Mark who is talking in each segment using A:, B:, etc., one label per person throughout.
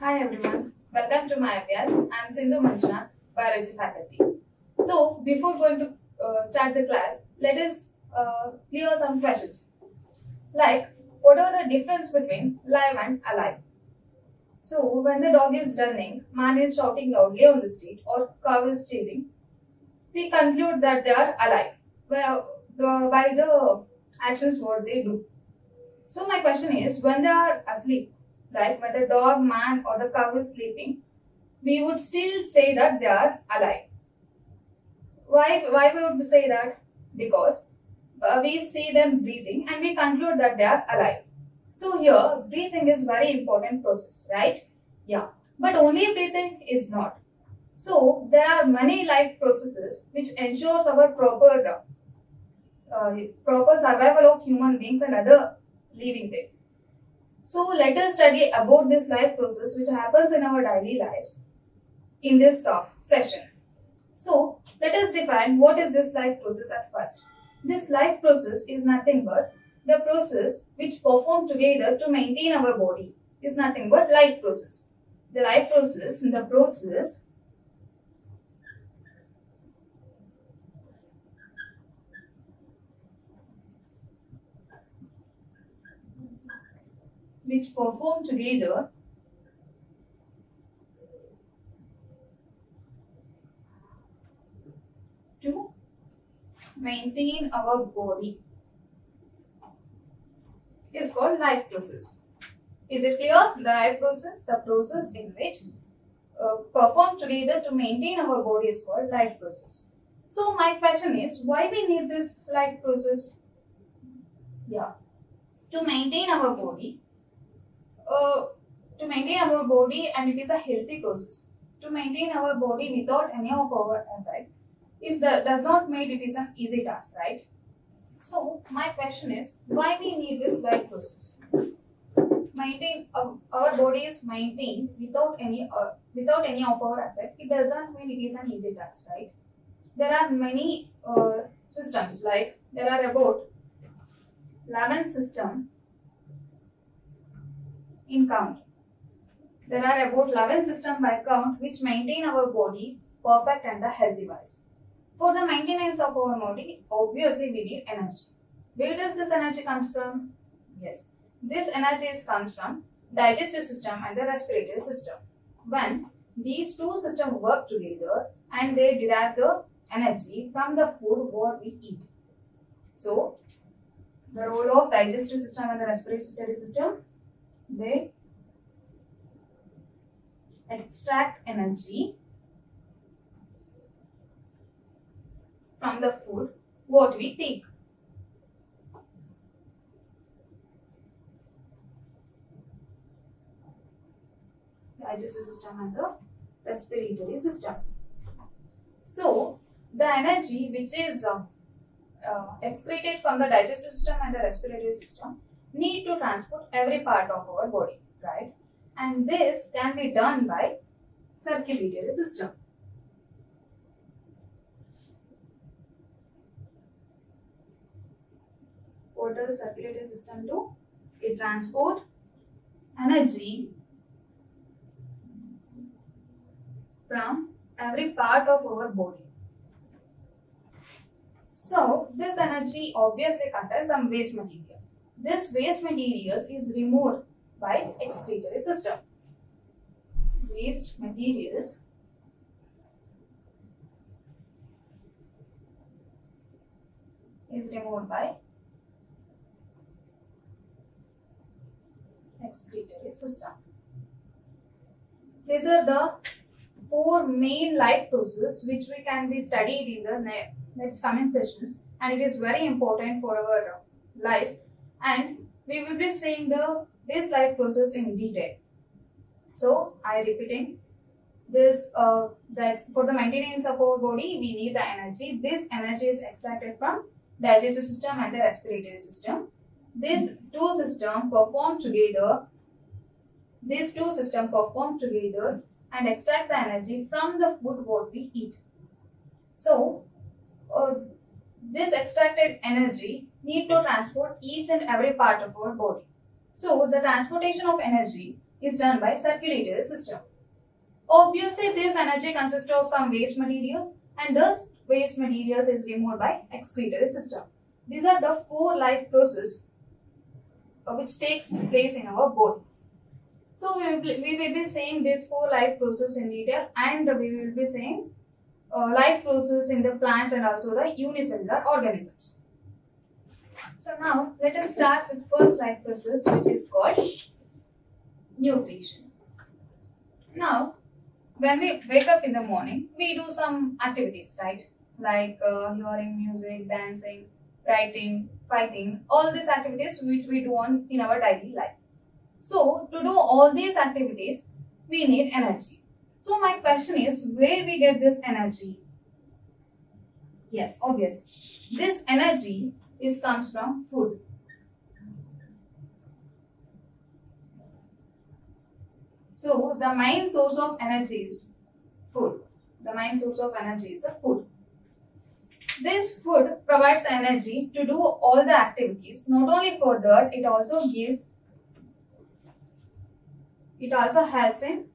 A: Hi everyone, welcome to my Abhyas. I'm Sindhu Manchana, biology faculty. So, before going to start the class, let us clear some questions. Like, what are the difference between live and alive? So, when the dog is running, man is shouting loudly on the street, or cow is chilling, we conclude that they are alive by the actions what they do. So, my question is, when they are asleep, like when the dog, man, or the cow is sleeping, we would still say that they are alive. Why we would say that? Because we see them breathing and we conclude that they are alive. So here, breathing is very important process, right? Yeah. But only breathing is not. So there are many life processes which ensures our proper survival of human beings and other living things. So let us study about this life process which happens in our daily lives in this session. So, let us define what is this life process at first. This life process is nothing but the process which perform together to maintain our body is nothing but life process. The life process, the process which perform together to maintain our body is called life process. Is it clear? The life process, the process in which perform together to maintain our body is called life process. So my question is, why we need this life process? Yeah, to maintain our body, uh, and it is a healthy process. To maintain our body without any of our effect does not make it is an easy task, right? So my question is, why we need this life process? Maintain our body is maintained without any of our effect. It doesn't mean it is an easy task, right? There are many systems, like there are about 11 systems in count. There are about 11 systems by count which maintain our body perfect and the healthy wise. For the maintenance of our body, obviously we need energy. Where does this energy comes from? Yes, this energy comes from digestive system and the respiratory system. When these two systems work together and they derive the energy from the food what we eat. So, the role of digestive system and the respiratory system, they extract energy from the food what we take. Digestive system and the respiratory system. So, the energy which is excreted from the digestive system and the respiratory system need to transport every part of our body, right? And this can be done by circulatory system. What does circulatory system do? It transport energy from every part of our body. So, this energy obviously contains some waste material. This waste materials is removed by excretory system. Waste materials is removed by excretory system. These are the four main life processes which we can be studied in the next coming sessions, and it is very important for our life, and we will be seeing this life process in detail. So I repeating this that's for the maintenance of our body we need the energy. This energy is extracted from digestive system and the respiratory system. These two systems perform together. These two systems perform together and extract the energy from the food what we eat. So, this extracted energy need to transport each and every part of our body. So, the transportation of energy is done by circulatory system. Obviously, this energy consists of some waste material, and thus waste materials is removed by excretory system. These are the four life processes which takes place in our body. So we will be saying these four life processes in detail, and we will be saying life process in the plants and also the unicellular organisms. So now let us start with first life process, which is called nutrition. Now, when we wake up in the morning, we do some activities, right? Like hearing music, dancing, writing, fighting, all these activities which we do in our daily life. So, to do all these activities, we need energy. So, my question is, where we get this energy? Yes, obvious. This energy comes from food. So, the main source of energy is food. The main source of energy is the food. This food provides energy to do all the activities. Not only for that, it also helps in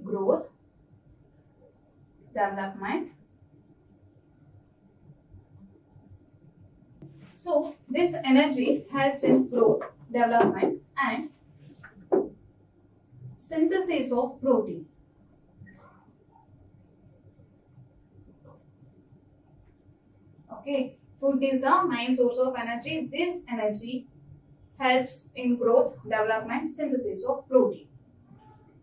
A: growth, development. So, this energy helps in growth, development and synthesis of protein. Okay, food is the main source of energy. This energy helps in growth, development, synthesis of protein.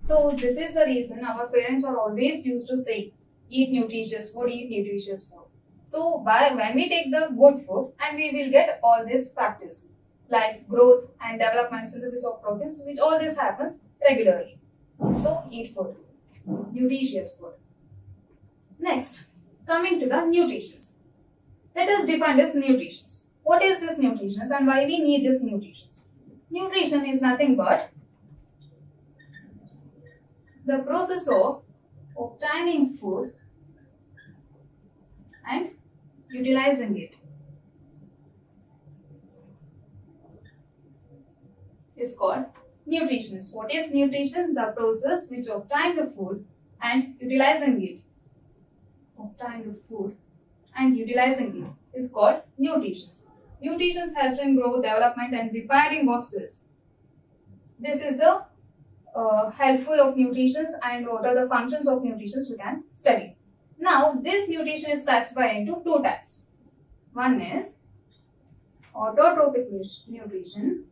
A: So this is the reason our parents are always used to say, eat nutritious food, eat nutritious food. So when we take the good food, and we will get all these factors like growth and development, synthesis of proteins, which all this happens regularly. So eat food, nutritious food. Next, coming to the nutrition. Let us define this nutrition. What is this nutrition and why we need this nutrition? Nutrition is nothing but the process of obtaining food and utilizing it. Is called nutrition. What is nutrition? The process which obtain the food and utilizing it. Obtain the food and utilizing it is called nutrition. Nutrition helps in growth, development and repairing of cells. This is the helpful of nutrition, and what are the functions of nutrition we can study. Now, this nutrition is classified into two types. One is autotrophic nutrition.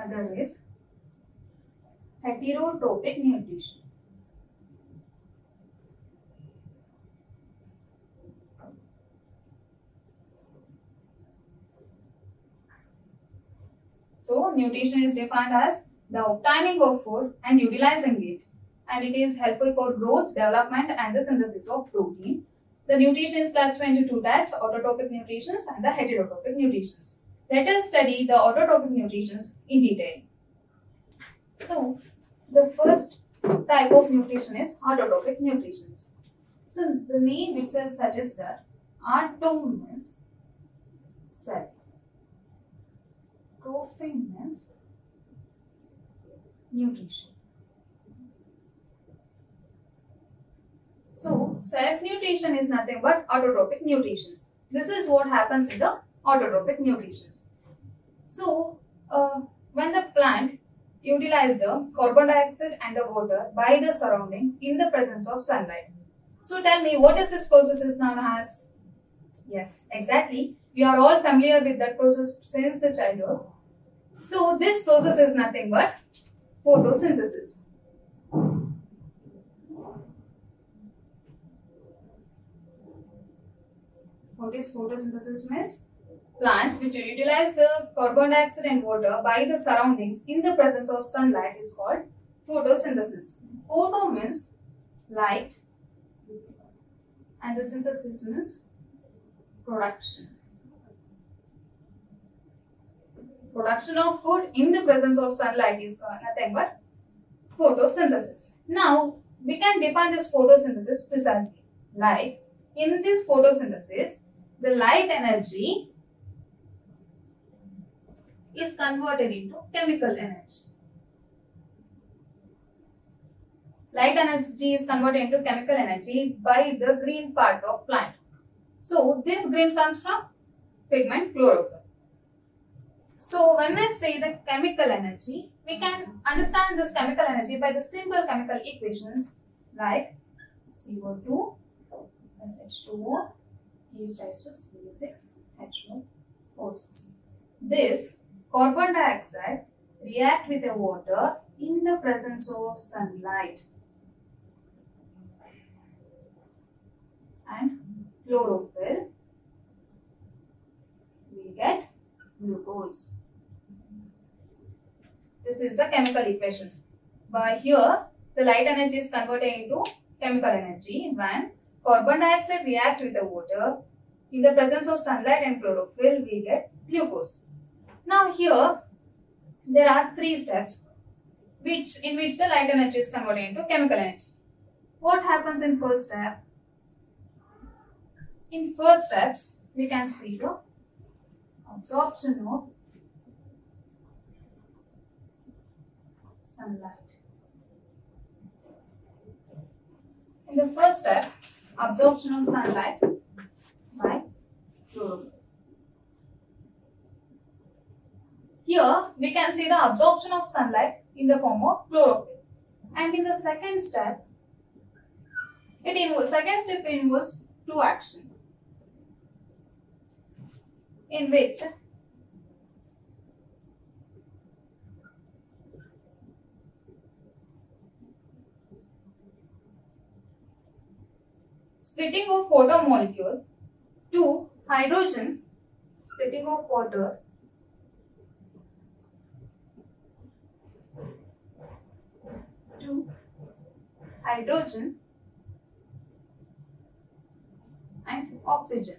A: Other is heterotrophic nutrition. So, nutrition is defined as the obtaining of food and utilizing it, and it is helpful for growth, development and the synthesis of protein. The nutrition is classified into two types, autotrophic nutrition and the heterotrophic nutrition. Let us study the autotrophic nutrition in detail. So, the first type of nutrition is autotrophic nutrition. So, the name itself suggests that auto means self. Trophic means nutrition. So, self-nutrition is nothing but autotrophic nutrition. This is what happens in the autotrophic nutrition. So, when the plant utilizes the carbon dioxide and the water by the surroundings in the presence of sunlight. So, tell me, what is this process is known as? Yes, exactly. We are all familiar with that process since the childhood. So, this process is nothing but photosynthesis. What is photosynthesis means? Plants which utilize the carbon dioxide and water by the surroundings in the presence of sunlight is called photosynthesis. Photo means light and the synthesis means production. Production of food in the presence of sunlight is nothing but photosynthesis. Now, we can define this photosynthesis precisely. Like, in this photosynthesis, the light energy is converted into chemical energy. Light energy is converted into chemical energy by the green part of plant. So this green comes from pigment chlorophyll. So when I say the chemical energy, we can understand this chemical energy by the simple chemical equations like CO2 plus H2O is raised to C6H12O6. This carbon dioxide react with the water in the presence of sunlight, and chlorophyll, we get glucose. This is the chemical equations. By here, the light energy is converted into chemical energy when carbon dioxide react with the water. In the presence of sunlight and chlorophyll, we get glucose. Now here, there are three steps in which the light energy is converted into chemical energy. What happens in first step? In first steps, we can see the absorption of sunlight. In the first step, absorption of sunlight by chlorophyll. Here, we can see the absorption of sunlight in the form of chlorophyll. And in the second step, involves two actions, in which splitting of water molecule to hydrogen, splitting of water to hydrogen and oxygen.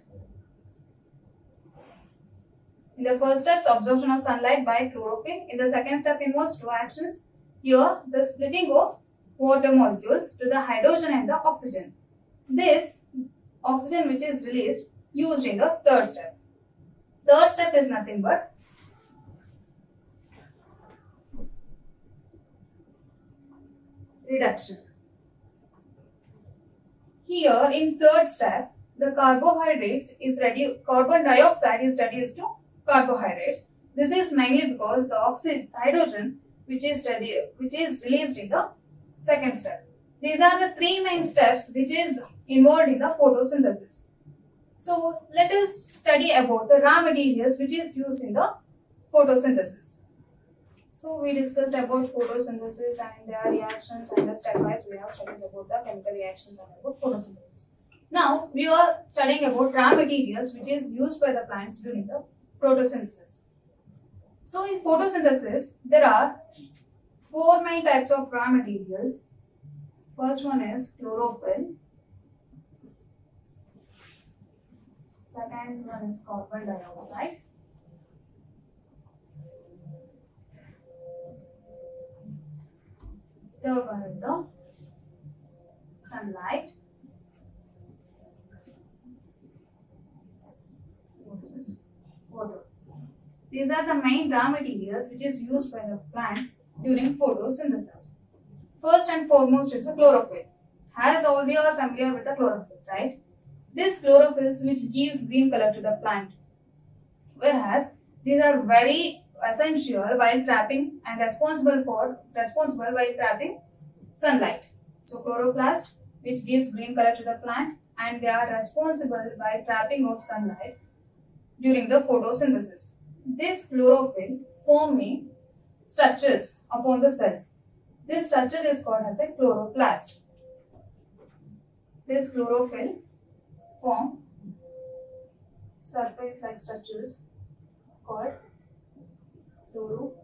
A: In the first step, absorption of sunlight by chlorophyll. In the second step, involves two actions. Here, the splitting of water molecules to the hydrogen and the oxygen. This oxygen which is released used in the third step. Third step is nothing but reduction. Here in third step, the carbon dioxide is reduced to carbohydrates. This is mainly because the hydrogen which is released in the second step. These are the three main steps which is involved in the photosynthesis. So let us study about the raw materials which is used in the photosynthesis. So we discussed about photosynthesis and their reactions, and the stepwise we have studied about the chemical reactions and about photosynthesis. Now we are studying about raw materials which is used by the plants during the photosynthesis. So in photosynthesis, there are four main types of raw materials. First one is chlorophyll. Second one is carbon dioxide. Third one is the sunlight. Fourth is water. These are the main raw materials which is used by the plant during photosynthesis. First and foremost is the chlorophyll. As all we are familiar with the chlorophyll, right? This chlorophyll which gives green color to the plant. Whereas these are very essential while trapping and responsible while trapping sunlight. So chloroplast which gives green color to the plant, and they are responsible by trapping of sunlight during the photosynthesis. This chlorophyll forming structures upon the cells. This structure is called as a chloroplast. This chlorophyll form surface like structures called chloroplast.